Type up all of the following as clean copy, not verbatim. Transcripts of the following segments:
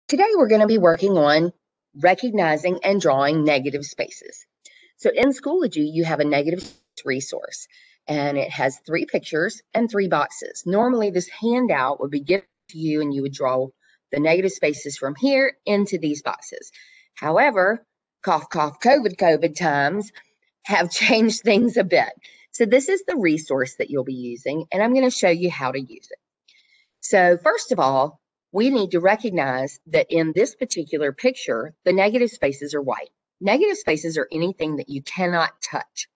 Today we're going to be working on recognizing and drawing negative spaces. So in Schoology, you have a negative resource, and it has 3 pictures and 3 boxes. Normally this handout would be given to you and you would draw the negative spaces from here into these boxes. However, cough, cough, COVID times have changed things a bit. So this is the resource that you'll be using, and I'm going to show you how to use it. So first of all, we need to recognize that in this particular picture, the negative spaces are white. Negative spaces are anything that you cannot touch.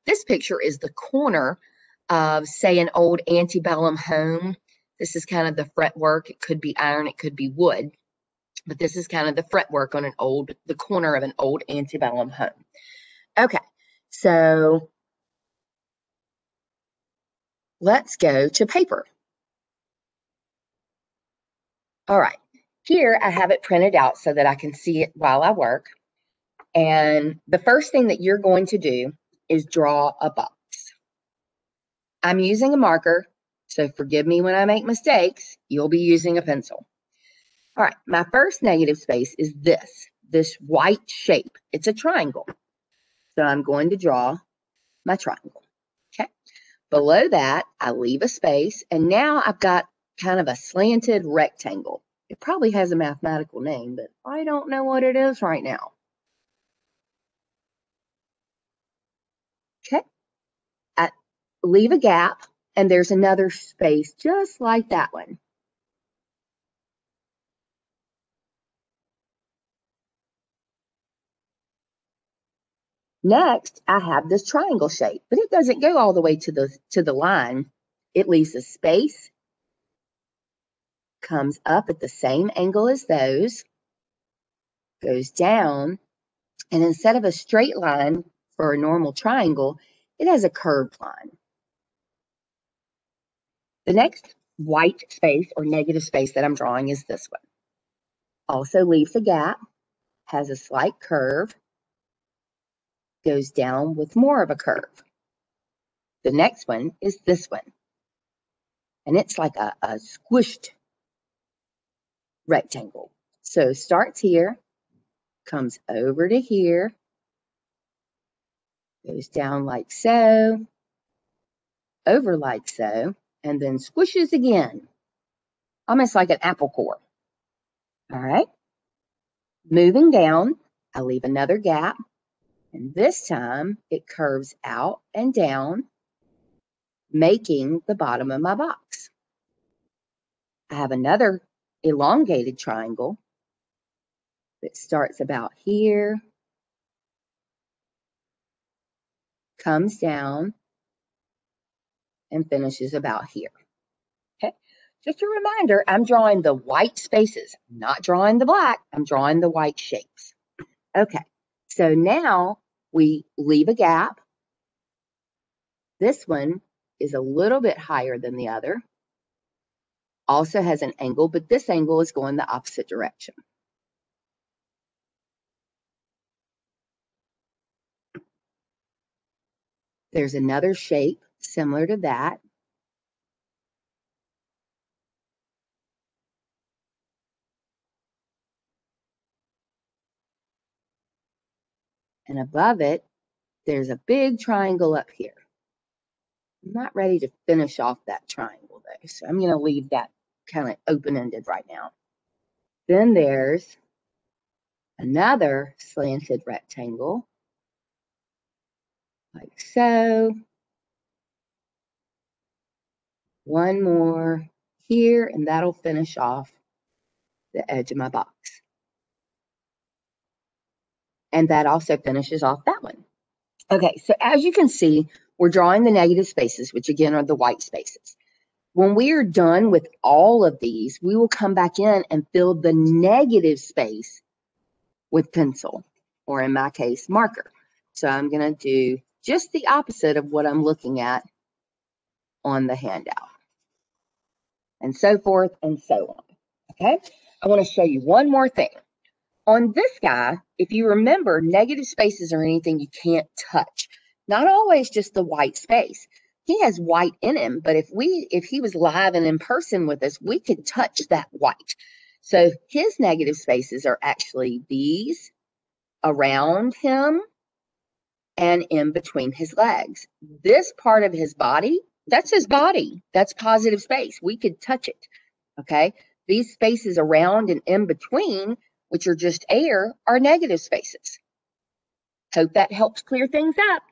This picture is the corner of, say, an old antebellum home. This is kind of the fretwork. It could be iron, it could be wood, but this is kind of the fretwork on the corner of an old antebellum home. Okay, so let's go to paper. All right, here I have it printed out so that I can see it while I work. And the first thing that you're going to do is draw a box. I'm using a marker, so forgive me when I make mistakes. You'll be using a pencil. All right, my first negative space is this white shape. It's a triangle. So I'm going to draw my triangle. Okay. Below that, I leave a space, and now I've got kind of a slanted rectangle. It probably has a mathematical name, but I don't know what it is right now. Okay. I leave a gap, and there's another space just like that one. Next, I have this triangle shape, but it doesn't go all the way to the line. It leaves a space, comes up at the same angle as those, goes down, and instead of a straight line for a normal triangle, it has a curved line. The next white space or negative space that I'm drawing is this one. Also leaves a gap, has a slight curve, goes down with more of a curve. The next one is this one, and it's like a squished rectangle. So starts here, comes over to here, goes down like so, over like so, and then squishes again, almost like an apple core. All right. Moving down, I leave another gap, and this time it curves out and down, making the bottom of my box. I have another elongated triangle that starts about here, comes down, and finishes about here. Okay. Just a reminder, I'm drawing the white spaces, I'm not drawing the black, I'm drawing the white shapes. Okay, so now we leave a gap. This one is a little bit higher than the other. Also has an angle, but this angle is going the opposite direction. There's another shape similar to that. And above it, there's a big triangle up here. I'm not ready to finish off that triangle though, so I'm going to leave that kind of open-ended right now. Then there's another slanted rectangle, like so. One more here, and that'll finish off the edge of my box. And that also finishes off that one. Okay, so as you can see, we're drawing the negative spaces, which again are the white spaces. When we are done with all of these, we will come back in and fill the negative space with pencil, or in my case, marker. So I'm going to do just the opposite of what I'm looking at on the handout, and so forth and so on. Okay, I want to show you one more thing. On this guy, if you remember, negative spaces are anything you can't touch. Not always just the white space. He has white in him, but if he was live and in person with us, we could touch that white. So his negative spaces are actually these around him and in between his legs. This part of his body, that's his body. That's positive space. We could touch it. Okay. These spaces around and in between, which are just air, are negative spaces. Hope that helps clear things up.